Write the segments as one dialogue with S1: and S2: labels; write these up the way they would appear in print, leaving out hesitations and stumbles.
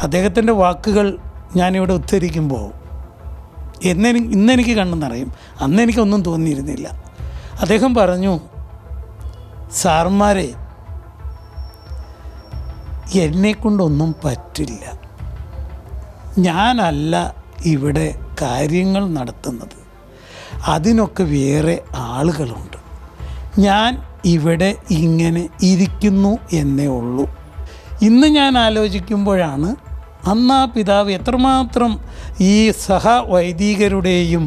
S1: അദ്ദേഹത്തിൻ്റെ വാക്കുകൾ ഞാനിവിടെ ഉദ്ധരിക്കുമ്പോൾ ഇന്നെനിക്ക് കണ്ണു നിറയും. അന്നെനിക്കൊന്നും തോന്നിയിരുന്നില്ല. അദ്ദേഹം പറഞ്ഞു, സാർമാരെ, എന്നെക്കൊണ്ടൊന്നും പറ്റില്ല. ഞാനല്ല ഇവിടെ കാര്യങ്ങൾ നടത്തുന്നത്. അതിനൊക്കെ വേറെ ആളുകളുണ്ട്. ഞാൻ ഇവിടെ ഇങ്ങനെ ഇരിക്കുന്നു എന്നേ ഉള്ളൂ. ഇന്ന് ഞാൻ ആലോചിക്കുമ്പോഴാണ് അന്ന് ആ പിതാവ് എത്രമാത്രം ഈ സഹവൈദികരുടെയും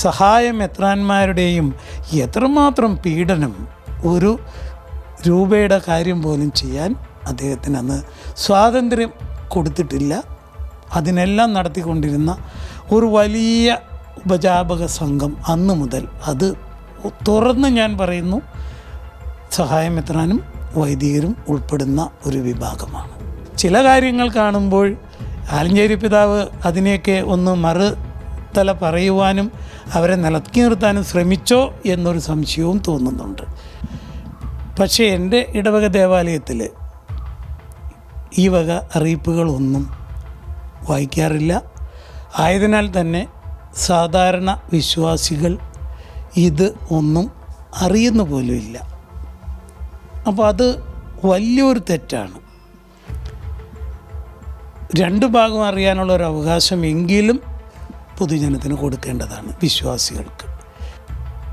S1: സഹായ മെത്രാന്മാരുടെയും എത്രമാത്രം പീഡനം, ഒരു രൂപയുടെ കാര്യം പോലും ചെയ്യാൻ അദ്ദേഹത്തിന് അന്ന് സ്വാതന്ത്ര്യം കൊടുത്തിട്ടില്ല. അതിനെല്ലാം നടത്തിക്കൊണ്ടിരുന്ന ഒരു വലിയ ഉപജാപക സംഘം അന്ന് മുതൽ, അത് തുറന്ന് ഞാൻ പറയുന്നു, സഹായമെത്രാനും വൈദികരും ഉൾപ്പെടുന്ന ഒരു വിഭാഗമാണ്. ചില കാര്യങ്ങൾ കാണുമ്പോൾ ആലഞ്ചേരി പിതാവ് അതിനെയൊക്കെ ഒന്ന് മറുതല പറയുവാനും അവരെ നിലക്കി നിർത്താനും ശ്രമിച്ചോ എന്നൊരു സംശയവും തോന്നുന്നുണ്ട്. പക്ഷേ എൻ്റെ ഇടവക ദേവാലയത്തിൽ ഈ വക അറിയിപ്പുകളൊന്നും വായിക്കാറില്ല. ആയതിനാൽ തന്നെ സാധാരണ വിശ്വാസികൾ ഇത് ഒന്നും അറിയുന്ന പോലുമില്ല. അപ്പോൾ അത് വലിയൊരു തെറ്റാണ്. രണ്ട് ഭാഗം അറിയാനുള്ള ഒരു അവകാശം എങ്കിലും പൊതുജനത്തിന് കൊടുക്കേണ്ടതാണ്, വിശ്വാസികൾക്ക്.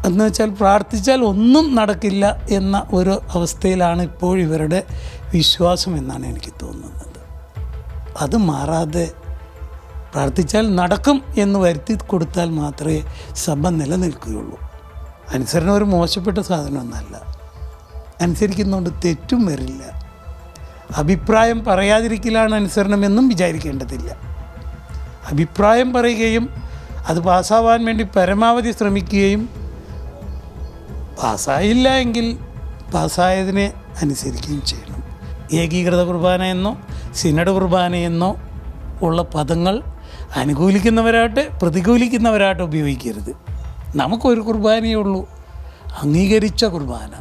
S1: എന്ന് വെച്ചാൽ പ്രാർത്ഥിച്ചാൽ ഒന്നും നടക്കില്ല എന്ന ഒരു അവസ്ഥയിലാണ് ഇപ്പോൾ ഇവരുടെ വിശ്വാസം എന്നാണ് എനിക്ക് തോന്നുന്നത്. അത് മാറാതെ പ്രാർത്ഥിച്ചാൽ നടക്കും എന്ന് വരുത്തി കൊടുത്താൽ മാത്രമേ സഭ നിലനിൽക്കുകയുള്ളൂ. അനുസരണം ഒരു മോശപ്പെട്ട സാധനമൊന്നുമല്ല. അനുസരിക്കുന്നതുകൊണ്ട് തെറ്റും വരില്ല. അഭിപ്രായം പറയാതിരിക്കലാണ് അനുസരണമെന്നും വിചാരിക്കേണ്ടതില്ല. അഭിപ്രായം പറയുകയും അത് പാസ്സാവാൻ വേണ്ടി പരമാവധി ശ്രമിക്കുകയും പാസ്സായില്ല എങ്കിൽ പാസ്സായതിനെ അനുസരിക്കുകയും ചെയ്യണം. ഏകീകൃത കുർബാന എന്നോ സിനഡ് കുർബാന എന്നോ ഉള്ള പദങ്ങൾ അനുകൂലിക്കുന്നവരായിട്ട് പ്രതികൂലിക്കുന്നവരായിട്ട് ഉപയോഗിക്കരുത്. നമുക്കൊരു കുർബാനയേ ഉള്ളൂ, അംഗീകരിച്ച കുർബാന.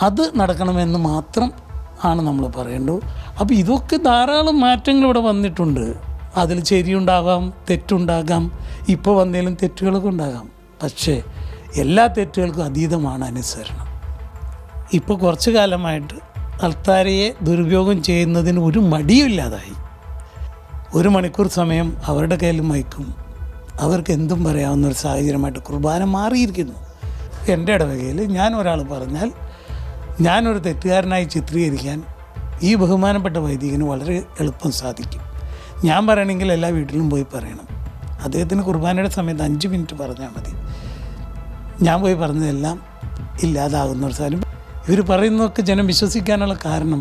S1: അത് നടക്കണമെന്ന് മാത്രം ആണ് നമ്മൾ പറയേണ്ടത്. അപ്പോൾ ഇതൊക്കെ ധാരാളം മാറ്റങ്ങൾ ഇവിടെ വന്നിട്ടുണ്ട്. അതിൽ ശരിയുണ്ടാകാം, തെറ്റുണ്ടാകാം, ഇപ്പോൾ വന്നതിലും തെറ്റുകളൊക്കെ ഉണ്ടാകാം. പക്ഷേ എല്ലാ തെറ്റുകൾക്കും അതീതമാണ് അനുസരണം. ഇപ്പോൾ കുറച്ചു കാലമായിട്ട് അൾത്താരയെ ദുരുപയോഗം ചെയ്യുന്നതിന് ഒരു മടിയുമില്ലാതായി. 1 മണിക്കൂർ സമയം അവരുടെ കയ്യിൽ മയക്കും, അവർക്ക് എന്തും പറയാവുന്നൊരു സാഹചര്യമായിട്ട് കുർബാന മാറിയിരിക്കുന്നു. എൻ്റെ ഇടവകയിൽ ഞാൻ ഒരാൾ പറഞ്ഞാൽ ഞാനൊരു തെറ്റുകാരനായി ചിത്രീകരിക്കാൻ ഈ ബഹുമാനപ്പെട്ട വൈദികന് വളരെ എളുപ്പം സാധിക്കും. ഞാൻ പറയണമെങ്കിൽ എല്ലാ വീട്ടിലും പോയി പറയണം. അദ്ദേഹത്തിന് കുർബാനയുടെ സമയത്ത് 5 മിനിറ്റ് പറഞ്ഞാൽ മതി. ഞാൻ പോയി പറഞ്ഞതെല്ലാം ഇല്ലാതാകുന്ന ഒരു സാധനം. ഇവർ പറയുന്നതൊക്കെ ജനം വിശ്വസിക്കാനുള്ള കാരണം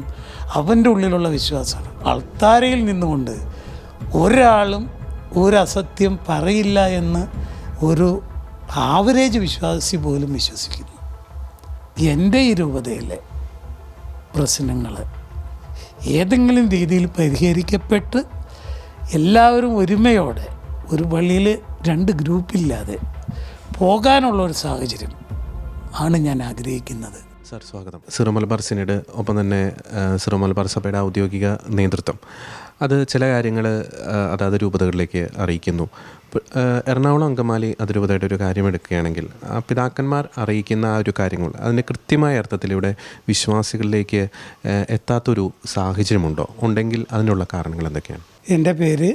S1: അവൻ്റെ ഉള്ളിലുള്ള വിശ്വാസമാണ്. അൾത്താരയിൽ നിന്നുകൊണ്ട് ഒരാളും ഒരു അസത്യം പറയില്ല എന്ന് ഒരു ആവറേജ് വിശ്വാസി പോലും വിശ്വസിക്കുന്നു. എൻ്റെ ഈ രൂപതയിലെ പ്രശ്നങ്ങൾ ഏതെങ്കിലും രീതിയിൽ പരിഹരിക്കപ്പെട്ട് എല്ലാവരും ഒരുമയോടെ ഒരു പള്ളിയിൽ 2 ഗ്രൂപ്പില്ലാതെ പോകാനുള്ള ഒരു സാഹചര്യം ആണ് ഞാൻ ആഗ്രഹിക്കുന്നത്.
S2: സാർ സ്വാഗതം. സിറോ മലബാർ സിനഡ്, ഒപ്പം തന്നെ സിറോ മലബാർ സഭയുടെ ഔദ്യോഗിക നേതൃത്വം അത് ചില കാര്യങ്ങൾ അതാത് രൂപതകളിലേക്ക് അറിയിക്കുന്നു. എറണാകുളം അങ്കമാലി അതിരൂപതയുടെ ഒരു കാര്യം എടുക്കുകയാണെങ്കിൽ പിതാക്കന്മാർ അറിയിക്കുന്ന ആ ഒരു കാര്യങ്ങൾ അതിൻ്റെ കൃത്യമായ അർത്ഥത്തിലൂടെ വിശ്വാസികളിലേക്ക് എത്താത്തൊരു സാഹചര്യമുണ്ടോ? ഉണ്ടെങ്കിൽ അതിനുള്ള കാരണങ്ങൾ എന്തൊക്കെയാണ്?
S1: എൻ്റെ പേര്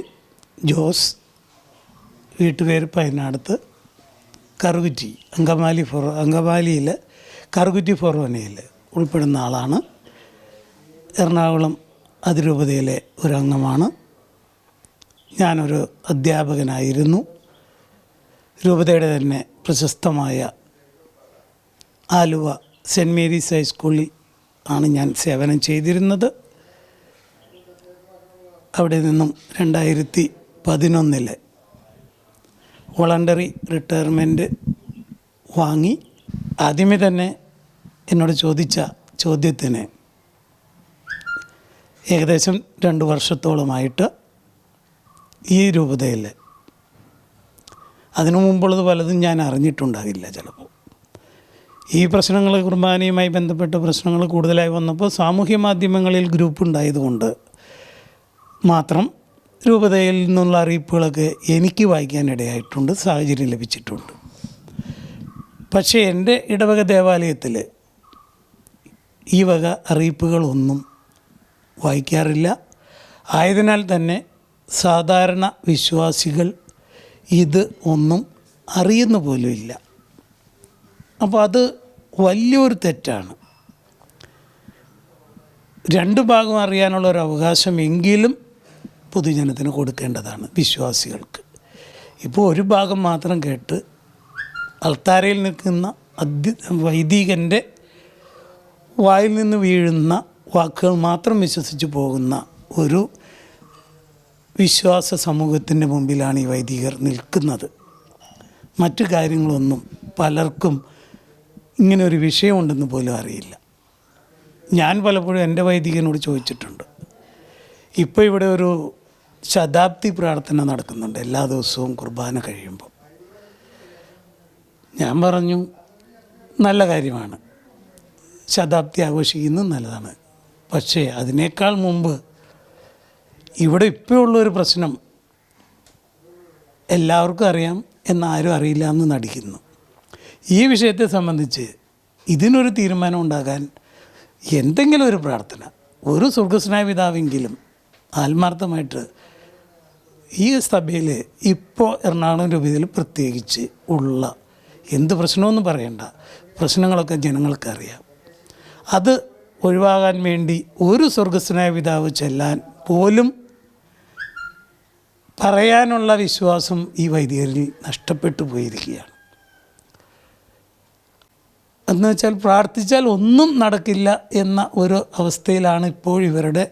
S1: ജോസ്, വീട്ടുപേര് പയനാടത്ത്, കറുകുറ്റി, അങ്കമാലിയിൽ കറുകുറ്റി ഫൊറോനയിൽ ഉൾപ്പെടുന്ന ആളാണ്. എറണാകുളം അതിരൂപതയിലെ ഒരംഗമാണ്. ഞാനൊരു അധ്യാപകനായിരുന്നു. രൂപതയുടെ തന്നെ പ്രശസ്തമായ ആലുവ സെൻറ്റ് മേരീസ് ഹൈസ്കൂളിൽ ആണ് ഞാൻ സേവനം ചെയ്തിരുന്നത്. അവിടെ നിന്നും 2011 വോളണ്ടറി റിട്ടയർമെൻറ്റ് വാങ്ങി. ആദ്യമേ തന്നെ എന്നോട് ചോദിച്ച ചോദ്യത്തിന് ഏകദേശം 2 വർഷത്തോളമായിട്ട് ഈ രൂപതയിൽ, അതിനു മുമ്പുള്ളത് പലതും ഞാൻ അറിഞ്ഞിട്ടുണ്ടാകില്ല. ചിലപ്പോൾ ഈ പ്രശ്നങ്ങൾ, കുർബാനയുമായി ബന്ധപ്പെട്ട പ്രശ്നങ്ങൾ കൂടുതലായി വന്നപ്പോൾ സാമൂഹ്യ മാധ്യമങ്ങളിൽ ഗ്രൂപ്പ് ഉണ്ടായതുകൊണ്ട് മാത്രം രൂപതയിൽ നിന്നുള്ള അറിയിപ്പുകളൊക്കെ എനിക്ക് വായിക്കാനിടയായിട്ടുണ്ട്, സാഹചര്യം ലഭിച്ചിട്ടുണ്ട്. പക്ഷേ എൻ്റെ ഇടവക ദേവാലയത്തിൽ ഈ വക അറിയിപ്പുകളൊന്നും വായിക്കാറില്ല. ആയതിനാൽ തന്നെ സാധാരണ വിശ്വാസികൾ ഇത് ഒന്നും അറിയുന്ന പോലുമില്ല. അപ്പോൾ അത് വലിയൊരു തെറ്റാണ്. രണ്ട് ഭാഗം അറിയാനുള്ള ഒരു അവകാശം എങ്കിലും പൊതുജനത്തിന് കൊടുക്കേണ്ടതാണ് വിശ്വാസികൾക്ക്. ഇപ്പോൾ ഒരു ഭാഗം മാത്രം കേട്ട് അൾത്താരയിൽ നിൽക്കുന്ന വൈദികൻ്റെ വായിൽ നിന്ന് വീഴുന്ന വാക്കുകൾ മാത്രം വിശ്വസിച്ച് പോകുന്ന ഒരു വിശ്വാസ സമൂഹത്തിൻ്റെ മുമ്പിലാണ് ഈ വൈദികർ നിൽക്കുന്നത്. മറ്റു കാര്യങ്ങളൊന്നും പലർക്കും ഇങ്ങനെ ഒരു വിഷയമുണ്ടെന്ന് പോലും അറിയില്ല. ഞാൻ പലപ്പോഴും എൻ്റെ വൈദികനോട് ചോദിച്ചിട്ടുണ്ട്. ഇപ്പോൾ ഇവിടെ ഒരു ശതാബ്ദി പ്രാർത്ഥന നടക്കുന്നുണ്ട് എല്ലാ ദിവസവും കുർബാന കഴിയുമ്പോൾ. ഞാൻ പറഞ്ഞു, നല്ല കാര്യമാണ്, ശതാബ്ദി ആഘോഷിക്കുന്നത് നല്ലതാണ്. പക്ഷേ അതിനേക്കാൾ മുമ്പ് ഇവിടെ ഇപ്പോൾ ഉള്ളൊരു പ്രശ്നം എല്ലാവർക്കും അറിയാം, എന്നാരും അറിയില്ല എന്ന് നടിക്കുന്നു. ഈ വിഷയത്തെ സംബന്ധിച്ച് ഇതിനൊരു തീരുമാനം ഉണ്ടാകാൻ എന്തെങ്കിലും ഒരു പ്രാർത്ഥന, ഒരു സ്വർഗസ്നായ പിതാവെങ്കിലും ആത്മാർത്ഥമായിട്ട് ഈ സഭയിൽ ഇപ്പോൾ എറണാകുളം രൂപതയിൽ പ്രത്യേകിച്ച് ഉള്ള എന്ത് പ്രശ്നമൊന്നും പറയണ്ട, പ്രശ്നങ്ങളൊക്കെ ജനങ്ങൾക്കറിയാം. അത് ഒഴിവാകാൻ വേണ്ടി ഒരു സ്വർഗസ്നായ പിതാവ് ചെല്ലാൻ പോലും പറയാനുള്ള വിശ്വാസം ഈ വൈദികരിൽ നഷ്ടപ്പെട്ടു പോയിരിക്കുകയാണ്. എന്ന് വെച്ചാൽ പ്രാർത്ഥിച്ചാൽ ഒന്നും നടക്കില്ല എന്ന ഒരു അവസ്ഥയിലാണ് ഇപ്പോൾ ഇവരുടെ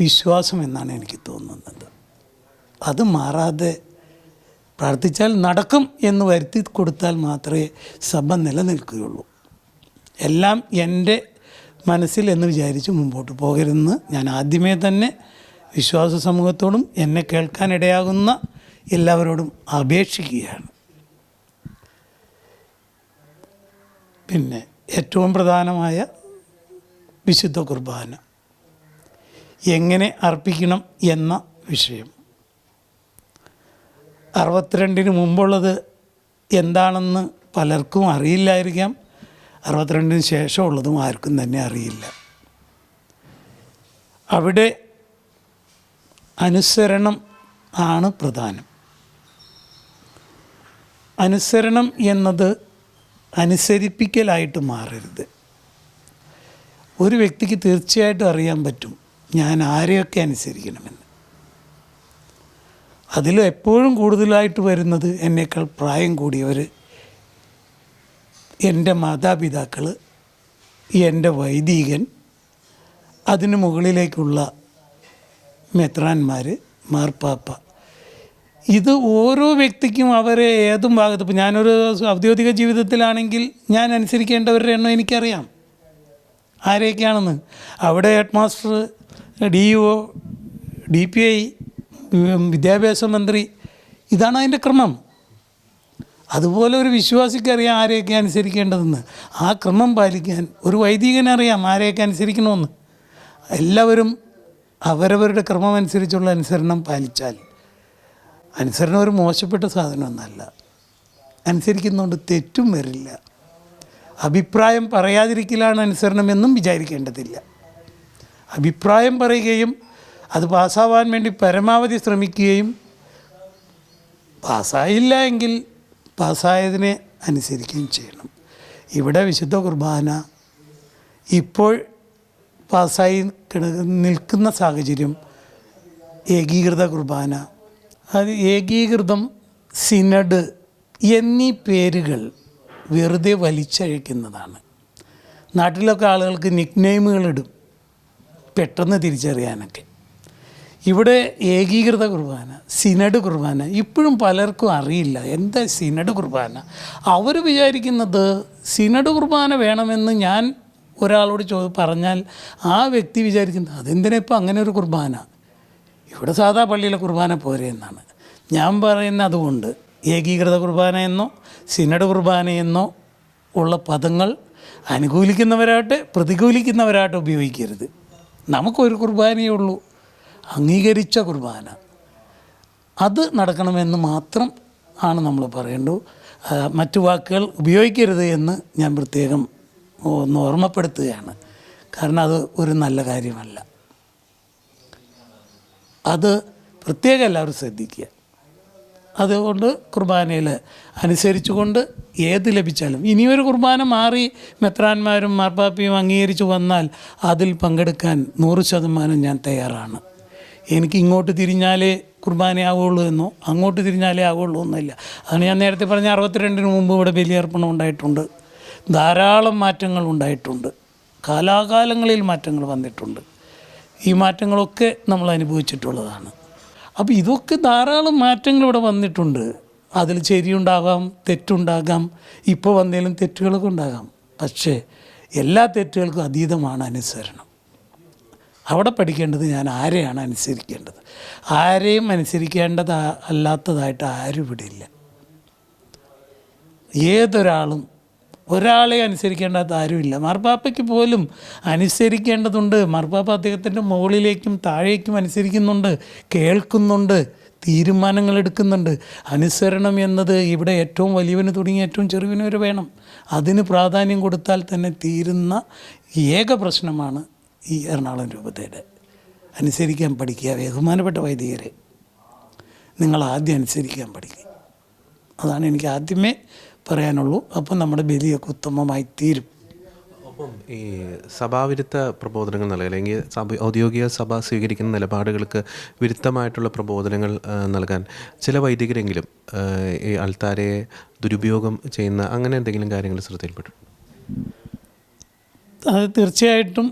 S1: വിശ്വാസം എന്നാണ് എനിക്ക് തോന്നുന്നത്. അത് മാറാതെ പ്രാർത്ഥിച്ചാൽ നടക്കും എന്ന് വരുത്തി കൊടുത്താൽ മാത്രമേ സഭ നിലനിൽക്കുകയുള്ളൂ. എല്ലാം എൻ്റെ മനസ്സിൽ എന്ന് വിചാരിച്ച് മുമ്പോട്ട് പോകരുതെന്ന് ഞാൻ ആദ്യമേ തന്നെ വിശ്വാസ സമൂഹത്തോടും എന്നെ കേൾക്കാനിടയാകുന്ന എല്ലാവരോടും അപേക്ഷിക്കുകയാണ്. പിന്നെ ഏറ്റവും പ്രധാനമായ വിശുദ്ധ കുർബാന എങ്ങനെ അർപ്പിക്കണം എന്ന വിഷയം. 62 മുമ്പുള്ളത് എന്താണെന്ന് പലർക്കും അറിയില്ലായിരിക്കാം, 62 ശേഷമുള്ളതും ആർക്കും തന്നെ അറിയില്ല. അവിടെ അനുസരണം ആണ് പ്രധാനം. അനുസരണം എന്നത് അനുസരിപ്പിക്കലായിട്ട് മാറരുത്. ഒരു വ്യക്തിക്ക് തീർച്ചയായിട്ടും അറിയാൻ പറ്റും ഞാൻ ആരെയൊക്കെ അനുസരിക്കണമെന്ന്. അതിൽ എപ്പോഴും കൂടുതലായിട്ട് വരുന്നത് എന്നേക്കാൾ പ്രായം കൂടിയവർ, എൻ്റെ മാതാപിതാക്കൾ, എൻ്റെ വൈദികൻ, അതിന് മുകളിലേക്കുള്ള മെത്രാന്മാർ, മാർപ്പാപ്പ. ഇത് ഓരോ വ്യക്തിക്കും അവരെ ഏതും ഭാഗത്ത്, ഇപ്പോൾ ഞാനൊരു ഔദ്യോഗിക ജീവിതത്തിലാണെങ്കിൽ ഞാൻ അനുസരിക്കേണ്ടവരുടെ എണ്ണം എനിക്കറിയാം ആരെയൊക്കെയാണെന്ന്. അവിടെ ഹെഡ് മാസ്റ്റർ, DO, DPI, വിദ്യാഭ്യാസ മന്ത്രി, ഇതാണ് അതിൻ്റെ ക്രമം. അതുപോലെ ഒരു വിശ്വാസിക്കറിയാം ആരെയൊക്കെ അനുസരിക്കേണ്ടതെന്ന്. ആ ക്രമം പാലിക്കാൻ ഒരു വൈദികനറിയാം ആരെയൊക്കെ അനുസരിക്കണമെന്ന്. എല്ലാവരും അവരവരുടെ ക്രമം അനുസരിച്ചുള്ള അനുസരണം പാലിച്ചാൽ, അനുസരണം ഒരു മോശപ്പെട്ട സാധനമൊന്നല്ല, അനുസരിക്കുന്നതുകൊണ്ട് തെറ്റും വരില്ല. അഭിപ്രായം പറയാതിരിക്കലാണ് അനുസരണമെന്നും വിചാരിക്കേണ്ടതില്ല. അഭിപ്രായം പറയുകയും അത് പാസ്സാവാൻ വേണ്ടി പരമാവധി ശ്രമിക്കുകയും പാസ്സായില്ല എങ്കിൽ പാസ്സായതിനെ അനുസരിക്കുകയും ചെയ്യണം. ഇവിടെ വിശുദ്ധ കുർബാന ഇപ്പോൾ പാസ്സായി നിൽക്കുന്ന സാഹചര്യം ഏകീകൃത കുർബാന, അത് ഏകീകൃതം, സിനഡ് എന്നീ പേരുകൾ വെറുതെ വലിച്ചഴക്കുന്നതാണ്. നാട്ടിലൊക്കെ ആളുകൾക്ക് നിക്നെയിമുകളിടും പെട്ടെന്ന് തിരിച്ചറിയാനൊക്കെ. ഇവിടെ ഏകീകൃത കുർബാന, സിനഡ് കുർബാന ഇപ്പോഴും പലർക്കും അറിയില്ല എന്താ സിനഡ് കുർബാന. അവർ വിചാരിക്കുന്നത് സിനഡ് കുർബാന വേണമെന്ന് ഞാൻ ഒരാളോട് പറഞ്ഞാൽ ആ വ്യക്തി വിചാരിക്കുന്നത് അതെന്തിനാ ഇപ്പോൾ അങ്ങനെ ഒരു കുർബാന, ഇവിടെ സാധാ പള്ളിയിലെ കുർബാന പോരെ എന്നാണ്. ഞാൻ പറയുന്നത് അതുകൊണ്ട് ഏകീകൃത കുർബാന എന്നോ സിനഡ് കുർബാന എന്നോ ഉള്ള പദങ്ങൾ അനുകൂലിക്കുന്നവരായിട്ട് പ്രതികൂലിക്കുന്നവരായിട്ട് ഉപയോഗിക്കരുത്. നമുക്കൊരു കുർബാനയേ ഉള്ളൂ. അംഗീകരിച്ച കുർബാന അത് നടക്കണമെന്ന് മാത്രം ആണ് നമ്മൾ പറയേണ്ടത്. മറ്റു വാക്കുകൾ ഉപയോഗിക്കരുത് എന്ന് ഞാൻ പ്രത്യേകം ഒന്ന് ഓർമ്മപ്പെടുത്തുകയാണ്. കാരണം അത് ഒരു നല്ല കാര്യമല്ല. അത് പ്രത്യേകം എല്ലാവരും ശ്രദ്ധിക്കുക. അതുകൊണ്ട് കുർബാനയിൽ അനുസരിച്ചുകൊണ്ട് ഏത് ലഭിച്ചാലും ഇനിയൊരു കുർബാന മാറി മെത്രാന്മാരും മാർപ്പാപ്പയും അംഗീകരിച്ച് വന്നാൽ അതിൽ പങ്കെടുക്കാൻ 100% ഞാൻ തയ്യാറാണ്. എനിക്ക് ഇങ്ങോട്ട് തിരിഞ്ഞാലേ കുർബാനയാവുള്ളൂ എന്നോ അങ്ങോട്ട് തിരിഞ്ഞാലേ ആവുള്ളൂ എന്നല്ല. അതാണ് ഞാൻ നേരത്തെ പറഞ്ഞ 62-ന് മുമ്പ് ഇവിടെ ബലിയർപ്പണം ഉണ്ടായിട്ടുണ്ട്. ധാരാളം മാറ്റങ്ങൾ ഉണ്ടായിട്ടുണ്ട്. കാലാകാലങ്ങളിൽ മാറ്റങ്ങൾ വന്നിട്ടുണ്ട്. ഈ മാറ്റങ്ങളൊക്കെ നമ്മൾ അനുഭവിച്ചിട്ടുള്ളതാണ്. അപ്പോൾ ഇതൊക്കെ ധാരാളം മാറ്റങ്ങൾ ഇവിടെ വന്നിട്ടുണ്ട്. അതിൽ ശരിയുണ്ടാകാം, തെറ്റുണ്ടാകാം, ഇപ്പോൾ വന്നതിലും തെറ്റുകളൊക്കെ ഉണ്ടാകാം. പക്ഷേ എല്ലാ തെറ്റുകൾക്കും അതീതമാണ് അനുസരണം. അവിടെ പഠിക്കേണ്ടത് ഞാൻ ആരെയാണ് അനുസരിക്കേണ്ടത്. ആരെയും അനുസരിക്കേണ്ടത് അല്ലാത്തതായിട്ട് ആരും ഇവിടെ ഇല്ല. ഏതൊരാളും ഒരാളെ അനുസരിക്കേണ്ടത് ആരുമില്ല. മാർപ്പാപ്പയ്ക്ക് പോലും അനുസരിക്കേണ്ടതുണ്ട്. മാർപ്പാപ്പ അദ്ദേഹത്തിൻ്റെ മുകളിലേക്കും താഴേക്കും അനുസരിക്കുന്നുണ്ട്, കേൾക്കുന്നുണ്ട്, തീരുമാനങ്ങൾ എടുക്കുന്നുണ്ട്. അനുസരണം എന്നത് ഇവിടെ ഏറ്റവും വലിയവന് തുടങ്ങി ഏറ്റവും ചെറുവിന് വരെ വേണം. അതിന് പ്രാധാന്യം കൊടുത്താൽ തന്നെ തീരുന്ന ഏക പ്രശ്നമാണ് ഈ എറണാകുളം രൂപതയുടെ. അനുസരിക്കാൻ പഠിക്കുക. ബഹുമാനപ്പെട്ട വൈദികരെ, നിങ്ങൾ ആദ്യം അനുസരിക്കാൻ പഠിക്കുക. അതാണ് എനിക്ക് ആദ്യമേ പറയാനുള്ളൂ. അപ്പം നമ്മുടെ ബലിയൊക്കെ ഉത്തമമായി തീരും.
S2: ഒപ്പം ഈ സഭാവിരുദ്ധ പ്രബോധനങ്ങൾ നൽകുക, അല്ലെങ്കിൽ ഔദ്യോഗിക സഭ സ്വീകരിക്കുന്ന നിലപാടുകൾക്ക് വിരുദ്ധമായിട്ടുള്ള പ്രബോധനങ്ങൾ നൽകാൻ ചില വൈദികരെങ്കിലും ഈ അൾത്താരയെ ദുരുപയോഗം ചെയ്യുന്ന അങ്ങനെ എന്തെങ്കിലും കാര്യങ്ങൾ ശ്രദ്ധയിൽപ്പെട്ടു?
S1: അത് തീർച്ചയായിട്ടും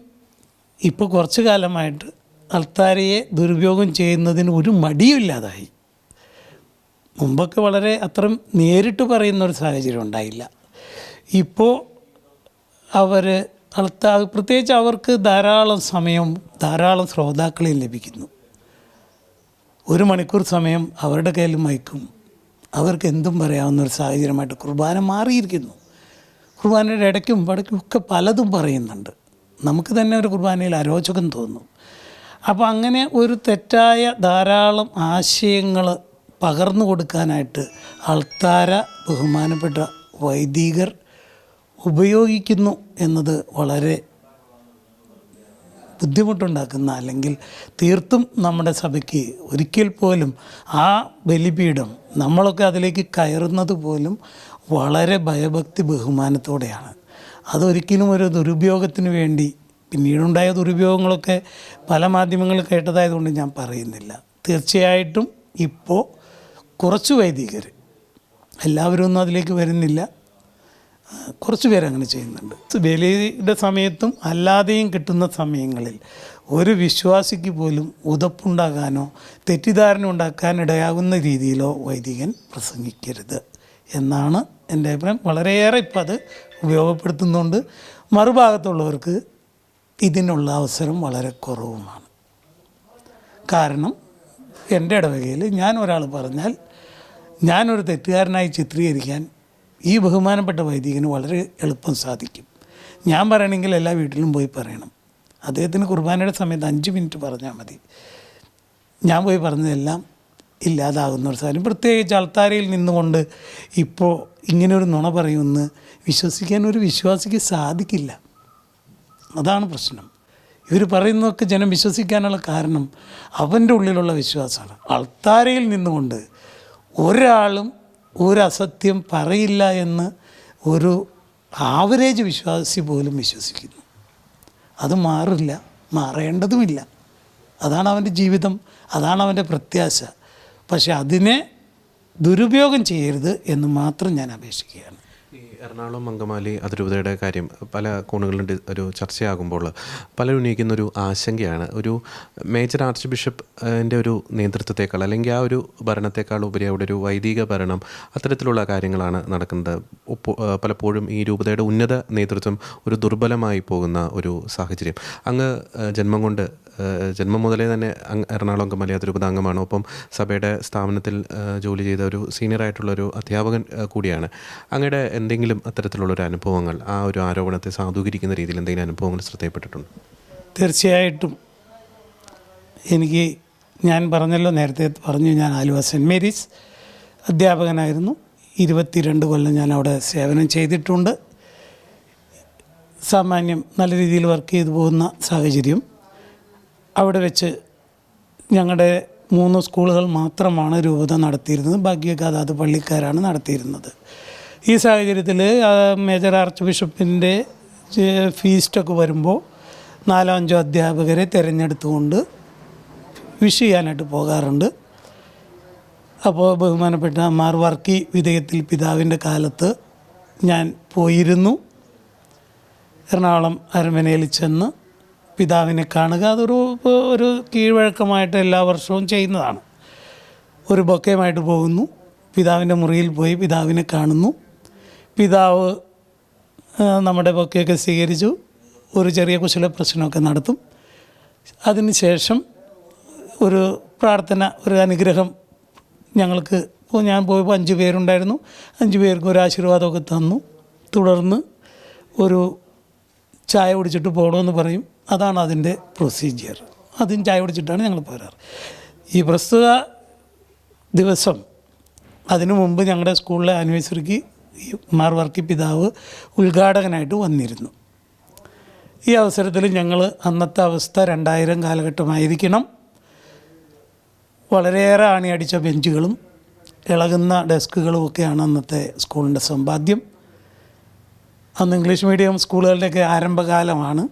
S1: ഇപ്പോൾ കുറച്ചു കാലമായിട്ട് അൾത്താരയെ ദുരുപയോഗം ചെയ്യുന്നതിന് ഒരു മടിയുമില്ലാതായി. മുമ്പൊക്കെ വളരെ അത്രയും നേരിട്ട് പറയുന്നൊരു സാഹചര്യം ഉണ്ടായില്ല. ഇപ്പോൾ അവർ പ്രത്യേകിച്ച് അവർക്ക് ധാരാളം സമയവും ധാരാളം ശ്രോതാക്കളെയും ലഭിക്കുന്നു. 1 മണിക്കൂർ സമയം അവരുടെ കയ്യിൽ മൈക്കും അവർക്ക് എന്തും പറയാവുന്ന ഒരു സാഹചര്യമായിട്ട് കുർബാന മാറിയിരിക്കുന്നു. കുർബാനയുടെ ഇടയ്ക്കും വടക്കും ഒക്കെ പലതും പറയുന്നുണ്ട്. നമുക്ക് തന്നെ ഒരു കുർബാനയിൽ അരോചകം തോന്നും. അപ്പോൾ അങ്ങനെ ഒരു തെറ്റായ ധാരാളം ആശയങ്ങൾ പകർന്നു കൊടുക്കാനായിട്ട് അൾത്താര ബഹുമാനപ്പെട്ട വൈദികർ ഉപയോഗിക്കുന്നു എന്നത് വളരെ ബുദ്ധിമുട്ടുണ്ടാക്കുന്ന, അല്ലെങ്കിൽ തീർത്തും നമ്മുടെ സഭയ്ക്ക് ഒരിക്കൽ പോലും ആ ബലിപീഠം നമ്മളൊക്കെ അതിലേക്ക് കയറുന്നത് പോലും വളരെ ഭയഭക്തി ബഹുമാനത്തോടെയാണ്. അതൊരിക്കലും ഒരു ദുരുപയോഗത്തിന് വേണ്ടി, പിന്നീടുണ്ടായ ദുരുപയോഗങ്ങളൊക്കെ പല മാധ്യമങ്ങളിൽ കേട്ടതായതുകൊണ്ട് ഞാൻ പറയുന്നില്ല. തീർച്ചയായിട്ടും ഇപ്പോൾ കുറച്ച് വൈദികർ, എല്ലാവരും ഒന്നും അതിലേക്ക് വരുന്നില്ല, കുറച്ച് പേരങ്ങനെ ചെയ്യുന്നുണ്ട്. ബലിയുടെ സമയത്തും അല്ലാതെയും കിട്ടുന്ന സമയങ്ങളിൽ ഒരു വിശ്വാസിക്ക് പോലും ഉതപ്പുണ്ടാകാനോ തെറ്റിദ്ധാരണ ഉണ്ടാക്കാൻ ഇടയാകുന്ന രീതിയിലോ വൈദികൻ പ്രസംഗിക്കരുത് എന്നാണ് എൻ്റെ അഭിപ്രായം. വളരെയേറെ ഇപ്പം അത് ഉപയോഗപ്പെടുത്തുന്നുണ്ട്. മറുഭാഗത്തുള്ളവർക്ക് ഇതിനുള്ള അവസരം വളരെ കുറവുമാണ്. കാരണം എൻ്റെ ഇടവകയിൽ ഞാൻ ഒരാൾ പറഞ്ഞാൽ ഞാനൊരു തെറ്റുകാരനായി ചിത്രീകരിക്കാൻ ഈ ബഹുമാനപ്പെട്ട വൈദികന് വളരെ എളുപ്പം സാധിക്കും. ഞാൻ പറയണമെങ്കിൽ എല്ലാ വീട്ടിലും പോയി പറയണം. അദ്ദേഹത്തിന് കുർബാനയുടെ സമയത്ത് 5 മിനിറ്റ് പറഞ്ഞാൽ മതി. ഞാൻ പോയി പറഞ്ഞതെല്ലാം ഇല്ലാതാകുന്ന ഒരു സാധനം. പ്രത്യേകിച്ച് അൾത്താരയിൽ നിന്നുകൊണ്ട് ഇപ്പോൾ ഇങ്ങനൊരു നുണ പറയുമെന്ന് വിശ്വസിക്കാൻ ഒരു വിശ്വാസിക്ക് സാധിക്കില്ല. അതാണ് പ്രശ്നം. ഇവർ പറയുന്നതൊക്കെ ജനം വിശ്വസിക്കാനുള്ള കാരണം അവൻ്റെ ഉള്ളിലുള്ള വിശ്വാസമാണ്. അൾത്താരയിൽ നിന്നുകൊണ്ട് ഒരാളും ഒരു അസത്യം പറയില്ല എന്ന് ഒരു ആവറേജ് വിശ്വാസി പോലും വിശ്വസിക്കുന്നു. അത് മാറില്ല, മാറേണ്ടതുമില്ല. അതാണ് അവൻ്റെ ജീവിതം, അതാണ് അവൻ്റെ പ്രത്യാശ. പക്ഷെ അതിനെ ദുരുപയോഗം ചെയ്യരുത് എന്ന് മാത്രം ഞാൻ അപേക്ഷിക്കുകയാണ്.
S2: ഈ എറണാകുളം അങ്കമാലി അതിരൂപതയുടെ കാര്യം പല കോണുകളിലും ഒരു ചർച്ചയാകുമ്പോൾ പലരും ഉന്നയിക്കുന്നൊരു ആശങ്കയാണ്, ഒരു മേജർ ആർച്ച് ബിഷപ്പിൻ്റെ ഒരു നേതൃത്വത്തെക്കാൾ, അല്ലെങ്കിൽ ആ ഒരു ഭരണത്തെക്കാൾ ഉപരി അവിടെ ഒരു വൈദിക ഭരണം, അത്തരത്തിലുള്ള കാര്യങ്ങളാണ് നടക്കുന്നത്. പലപ്പോഴും ഈ രൂപതയുടെ ഉന്നത നേതൃത്വം ഒരു ദുർബലമായി പോകുന്ന ഒരു സാഹചര്യം. അങ്ങ് ജന്മം മുതലേ തന്നെ എറണാകുളം അങ്കമാലി അതിരൂപത അംഗമാണ്. ഒപ്പം സഭയുടെ സ്ഥാപനത്തിൽ ജോലി ചെയ്ത ഒരു സീനിയറായിട്ടുള്ളൊരു അധ്യാപകൻ കൂടിയാണ്. അങ്ങയുടെ എന്തെങ്കിലും അത്തരത്തിലുള്ളൊരു അനുഭവങ്ങൾ, ആ ഒരു ആരോപണത്തെ സാധൂകരിക്കുന്ന രീതിയിൽ എന്തെങ്കിലും അനുഭവങ്ങൾ ശ്രദ്ധയപ്പെട്ടിട്ടുണ്ട്?
S1: തീർച്ചയായിട്ടും എനിക്ക് ഞാൻ പറഞ്ഞല്ലോ, നേരത്തെ പറഞ്ഞു, ഞാൻ ആലുവ സെൻറ്റ് മേരീസ് അധ്യാപകനായിരുന്നു. 22 കൊല്ലം ഞാൻ അവിടെ സേവനം ചെയ്തിട്ടുണ്ട്. സാമാന്യം നല്ല രീതിയിൽ വർക്ക് ചെയ്തു പോകുന്ന സാഹചര്യം. അവിടെ വെച്ച് ഞങ്ങളുടെ 3 സ്കൂളുകൾ മാത്രമാണ് രൂപത നടത്തിയിരുന്നത്. ബാക്കിയൊക്കെ അതാത് പള്ളിക്കാരാണ് നടത്തിയിരുന്നത്. ഈ സാഹചര്യത്തിൽ മേജർ ആർച്ച് ബിഷപ്പിൻ്റെ ഫീസ്റ്റൊക്കെ വരുമ്പോൾ 4-5 അധ്യാപകരെ തിരഞ്ഞെടുത്തുകൊണ്ട് വിഷ് ചെയ്യാനായിട്ട് പോകാറുണ്ട്. അപ്പോൾ ബഹുമാനപ്പെട്ട മാർ വർക്കി വിധേയത്തിൽ പിതാവിൻ്റെ കാലത്ത് ഞാൻ പോയിരുന്നു. എറണാകുളം അരമനയിൽ ചെന്ന് പിതാവിനെ കാണുക ഒരു കീഴ്വഴക്കമായിട്ട് എല്ലാ വർഷവും ചെയ്യുന്നതാണ്. ഒരു ബൊക്കയുമായിട്ട് പോകുന്നു, പിതാവിൻ്റെ മുറിയിൽ പോയി പിതാവിനെ കാണുന്നു. പിതാവ് നമ്മുടെ ബൊക്കയൊക്കെ സ്വീകരിച്ചു, ഒരു ചെറിയ കുശല പ്രശ്നമൊക്കെ നടത്തും. അതിന് ശേഷം ഒരു പ്രാർത്ഥന, ഒരു അനുഗ്രഹം ഞങ്ങൾക്ക്, ഞാൻ പോയപ്പോൾ 5 പേരുണ്ടായിരുന്നു. 5 പേർക്ക് ഒരു ആശീർവാദമൊക്കെ തന്നു. തുടർന്ന് ഒരു ചായ കുടിച്ചിട്ട് പോകണമെന്ന് പറയും. അതാണ് അതിൻ്റെ പ്രൊസീജിയർ. അതും ചായ കുടിച്ചിട്ടാണ് ഞങ്ങൾ പോരാറ്. ഈ പ്രസ്തുത ദിവസം അതിനു മുമ്പ് ഞങ്ങളുടെ സ്കൂളിലെ ആനിവേഴ്സറിക്ക് മാർ വർക്കി പിതാവ് ഉദ്ഘാടകനായിട്ട് വന്നിരുന്നു. ഈ അവസരത്തിൽ ഞങ്ങൾ അന്നത്തെ അവസ്ഥ 2000 കാലഘട്ടമായിരിക്കണം. വളരെയേറെ ആണിയടിച്ച ബെഞ്ചുകളും ഇളകുന്ന ഡെസ്കുകളും ഒക്കെയാണ് അന്നത്തെ സ്കൂളിൻ്റെ സമ്പാദ്യം. അന്ന് ഇംഗ്ലീഷ് മീഡിയം സ്കൂളുകളുടെയൊക്കെ ആരംഭകാലമാണ്.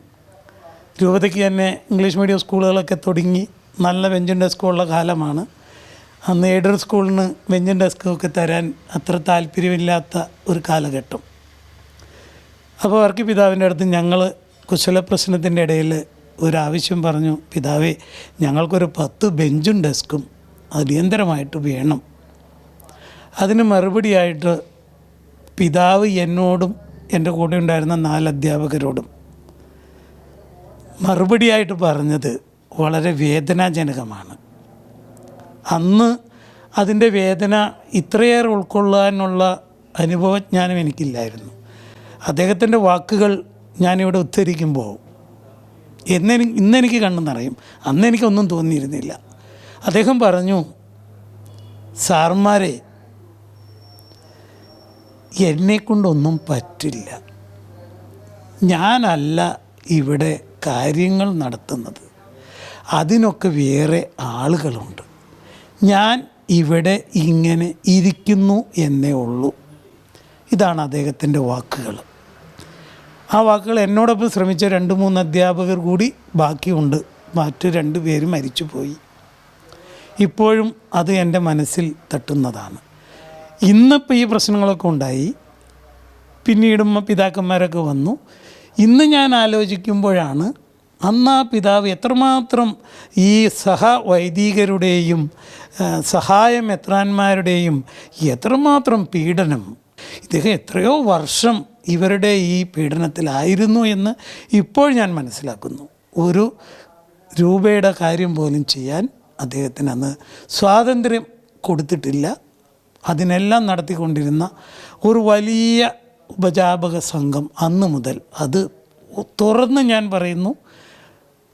S1: രൂപതയ്ക്ക് തന്നെ ഇംഗ്ലീഷ് മീഡിയം സ്കൂളുകളൊക്കെ തുടങ്ങി നല്ല ബെഞ്ചും ഡെസ്കുള്ള കാലമാണ്. അന്ന് എയ്ഡഡ് സ്കൂളിന് ബെഞ്ചും ഡെസ്കൊക്കെ തരാൻ അത്ര താല്പര്യമില്ലാത്ത ഒരു കാലഘട്ടം. അപ്പോൾ വർക്കി പിതാവിൻ്റെ അടുത്ത് ഞങ്ങൾ കുശല പ്രശ്നത്തിൻ്റെ ഇടയിൽ ഒരാവശ്യം പറഞ്ഞു. പിതാവേ, ഞങ്ങൾക്കൊരു 10 ബെഞ്ചും ഡെസ്കും അടിയന്തരമായിട്ട് വേണം. അതിന് മറുപടിയായിട്ട് പിതാവ് എന്നോടും എൻ്റെ കൂടെ ഉണ്ടായിരുന്ന 4 അധ്യാപകരോടും മറുപടിയായിട്ട് പറഞ്ഞത് വളരെ വേദനാജനകമാണ്. അന്ന് അതിൻ്റെ വേദന ഇത്രയേറെ ഉൾക്കൊള്ളാനുള്ള അനുഭവജ്ഞാനം എനിക്കില്ലായിരുന്നു. അദ്ദേഹത്തിൻ്റെ വാക്കുകൾ ഞാനിവിടെ ഉദ്ധരിക്കുമ്പോൾ ഇന്നെനിക്ക് കണ്ണു നിറയും. അന്ന് എനിക്കൊന്നും തോന്നിയിരുന്നില്ല. അദ്ദേഹം പറഞ്ഞു, സാർമാരെ, എന്നെക്കൊണ്ടൊന്നും പറ്റില്ല. ഞാനല്ല ഇവിടെ കാര്യങ്ങൾ നടത്തുന്നത്. അതിനൊക്കെ വേറെ ആളുകളുണ്ട്. ഞാൻ ഇവിടെ ഇങ്ങനെ ഇരിക്കുന്നു എന്നേ ഉള്ളൂ. ഇതാണ് അദ്ദേഹത്തിൻ്റെ വാക്കുകൾ. ആ വാക്കുകൾ എന്നോടൊപ്പം ശ്രമിച്ച 2-3 അധ്യാപകർ കൂടി ബാക്കിയുണ്ട്. മറ്റ് 2 പേര് മരിച്ചുപോയി. ഇപ്പോഴും അത് എൻ്റെ മനസ്സിൽ തട്ടുന്നതാണ്. ഇന്നിപ്പോൾ ഈ പ്രശ്നങ്ങളൊക്കെ ഉണ്ടായി, പിന്നീടും പിതാക്കന്മാരൊക്കെ വന്നു. ഇന്ന് ഞാൻ ആലോചിക്കുമ്പോഴാണ് അന്ന് ആ പിതാവ് എത്രമാത്രം ഈ സഹവൈദികരുടെയും സഹായമെത്രാന്മാരുടെയും എത്രമാത്രം പീഡനം, ഇദ്ദേഹം എത്രയോ വർഷം ഇവരുടെ ഈ പീഡനത്തിലായിരുന്നു എന്ന് ഇപ്പോൾ ഞാൻ മനസ്സിലാക്കുന്നു. ഒരു രൂപയുടെ കാര്യം പോലും ചെയ്യാൻ അദ്ദേഹത്തിന് അന്ന് സ്വാതന്ത്ര്യം കൊടുത്തിട്ടില്ല. അതിനെല്ലാം നടത്തിക്കൊണ്ടിരുന്ന ഒരു വലിയ ഉപജാപക സംഘം അന്ന് മുതൽ, അത് തുറന്ന് ഞാൻ പറയുന്നു,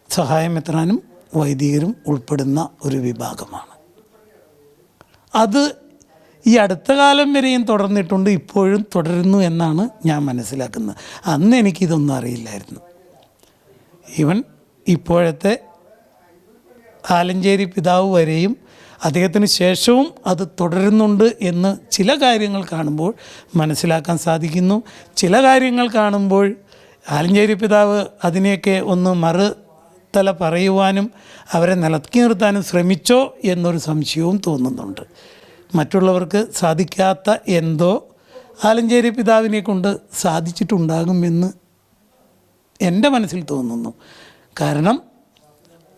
S1: സഹായമെത്രാനും വൈദികരും ഉൾപ്പെടുന്ന ഒരു വിഭാഗമാണ്. അത് ഈ അടുത്ത കാലം വരെയും തുടർന്നിട്ടുണ്ട്, ഇപ്പോഴും തുടരുന്നു എന്നാണ് ഞാൻ മനസ്സിലാക്കുന്നത്. അന്ന് എനിക്കിതൊന്നും അറിയില്ലായിരുന്നു. ഈവൻ ഇപ്പോഴത്തെ ആലഞ്ചേരി പിതാവ് വരെയും അദ്ദേഹത്തിന് ശേഷവും അത് തുടരുന്നുണ്ട് എന്ന് ചില കാര്യങ്ങൾ കാണുമ്പോൾ മനസ്സിലാക്കാൻ സാധിക്കുന്നു. ചില കാര്യങ്ങൾ കാണുമ്പോൾ ആലഞ്ചേരി പിതാവ് അതിനെയൊക്കെ ഒന്ന് മറുതല പറയുവാനും അവരെ നിലക്കി നിർത്താനും ശ്രമിച്ചോ എന്നൊരു സംശയവും തോന്നുന്നുണ്ട്. മറ്റുള്ളവർക്ക് സാധിക്കാത്ത എന്തോ ആലഞ്ചേരി പിതാവിനെ കൊണ്ട് സാധിച്ചിട്ടുണ്ടാകുമെന്ന് എൻ്റെ മനസ്സിൽ തോന്നുന്നു. കാരണം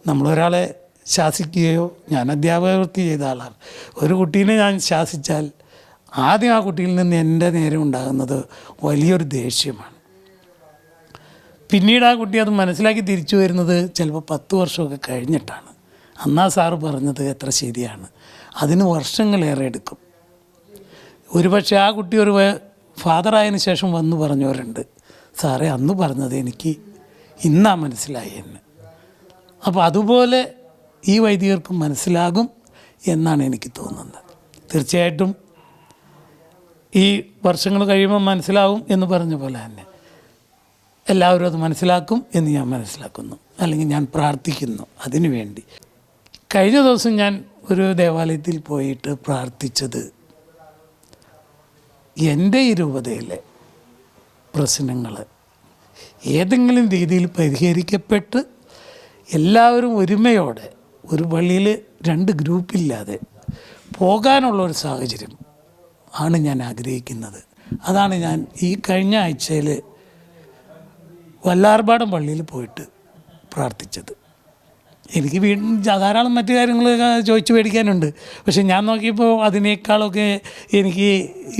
S1: നമ്മളൊരാളെ ശാസിക്കുകയോ, ഞാൻ അധ്യാപകവൃത്തി ചെയ്ത ആളാണ്, ഒരു കുട്ടീനെ ഞാൻ ശാസിച്ചാൽ ആദ്യം ആ കുട്ടിയിൽ നിന്ന് എൻ്റെ നേരെ ഉണ്ടാകുന്നത് വലിയൊരു ദേഷ്യമാണ്. പിന്നീട് ആ കുട്ടി അത് മനസ്സിലാക്കി തിരിച്ചു വരുന്നത് ചിലപ്പോൾ 10 വർഷമൊക്കെ കഴിഞ്ഞിട്ടാണ്. അന്നാ സാറ് പറഞ്ഞത് എത്ര ശരിയാണ്, അതിന് വർഷങ്ങളേറെ എടുക്കും. ഒരുപക്ഷെ ആ കുട്ടി ഒരു ഫാദറായതിനു ശേഷം വന്ന് പറഞ്ഞവരുണ്ട്, സാറേ അന്ന് പറഞ്ഞത് എനിക്ക് ഇന്നാ മനസ്സിലായി എന്ന്. അപ്പോൾ അതുപോലെ ഈ വൈദികർക്കും മനസ്സിലാകും എന്നാണ് എനിക്ക് തോന്നുന്നത്. തീർച്ചയായിട്ടും ഈ വർഷങ്ങൾ കഴിയുമ്പോൾ മനസ്സിലാവും എന്ന് പറഞ്ഞ പോലെ തന്നെ എല്ലാവരും അത് മനസ്സിലാക്കും എന്ന് ഞാൻ മനസ്സിലാക്കുന്നു, അല്ലെങ്കിൽ ഞാൻ പ്രാർത്ഥിക്കുന്നു അതിനു വേണ്ടി. കഴിഞ്ഞ ദിവസം ഞാൻ ഒരു ദേവാലയത്തിൽ പോയിട്ട് പ്രാർത്ഥിച്ചത് എൻ്റെ ഈ രൂപതയിലെ പ്രശ്നങ്ങൾ ഏതെങ്കിലും രീതിയിൽ പരിഹരിക്കപ്പെട്ട് എല്ലാവരും ഒരുമയോടെ ഒരു പള്ളിയിൽ 2 ഗ്രൂപ്പില്ലാതെ പോകാനുള്ള ഒരു സാഹചര്യം ആണ് ഞാൻ ആഗ്രഹിക്കുന്നത്. അതാണ് ഞാൻ ഈ കഴിഞ്ഞ ആഴ്ചയിൽ വല്ലാർപാടം പള്ളിയിൽ പോയിട്ട് പ്രാർത്ഥിച്ചത്. എനിക്ക് വീണ്ടും ധാരാളം മറ്റു കാര്യങ്ങൾ ചോദിച്ചു മേടിക്കാനുണ്ട്. പക്ഷെ ഞാൻ നോക്കിയപ്പോൾ അതിനേക്കാളൊക്കെ എനിക്ക്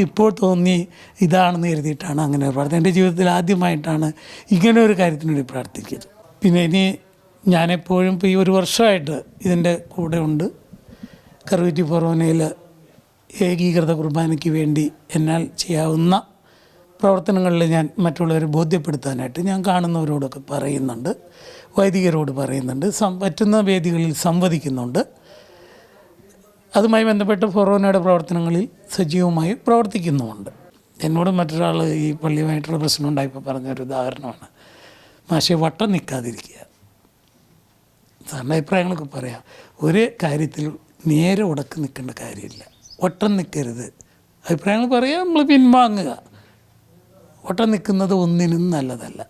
S1: ഇപ്പോൾ തോന്നി ഇതാണെന്ന് കരുതിയിട്ടാണ് അങ്ങനെ പ്രാർത്ഥന. എൻ്റെ ജീവിതത്തിൽ ആദ്യമായിട്ടാണ് ഇങ്ങനെ ഒരു കാര്യത്തിന് വേണ്ടി പ്രാർത്ഥിക്കുന്നത്. പിന്നെ ഇനി ഞാനെപ്പോഴും ഇപ്പോൾ ഈ 1 വർഷമായിട്ട് ഇതിൻ്റെ കൂടെ ഉണ്ട്. കറുകുറ്റി ഫൊറോനയിൽ ഏകീകൃത കുർബാനയ്ക്ക് വേണ്ടി എന്നാൽ ചെയ്യാവുന്ന പ്രവർത്തനങ്ങളിൽ ഞാൻ മറ്റുള്ളവരെ ബോധ്യപ്പെടുത്താനായിട്ട് ഞാൻ കാണുന്നവരോടൊക്കെ പറയുന്നുണ്ട്, വൈദികരോട് പറയുന്നുണ്ട്, പറ്റുന്ന വേദികളിൽ സംവദിക്കുന്നുണ്ട്. അതുമായി ബന്ധപ്പെട്ട് ഫൊറോനയുടെ പ്രവർത്തനങ്ങളിൽ സജീവമായി പ്രവർത്തിക്കുന്നുമുണ്ട്. എന്നോട് മറ്റൊരാൾ ഈ പള്ളിയുമായിട്ടുള്ള പ്രശ്നം ഉണ്ടായപ്പോൾ പറഞ്ഞൊരു ഉദാഹരണമാണ്, മാഷെ വട്ടം നിൽക്കാതിരിക്കുക. സാറിൻ്റെ അഭിപ്രായങ്ങളൊക്കെ പറയാം. ഒരു കാര്യത്തിൽ നേരെ ഉടക്ക് നിൽക്കേണ്ട കാര്യമില്ല, വട്ടം നിൽക്കരുത്. അഭിപ്രായങ്ങൾ പറയാം, നമ്മൾ പിൻവാങ്ങുക. വട്ടം നിൽക്കുന്നത് ഒന്നിനും നല്ലതല്ല.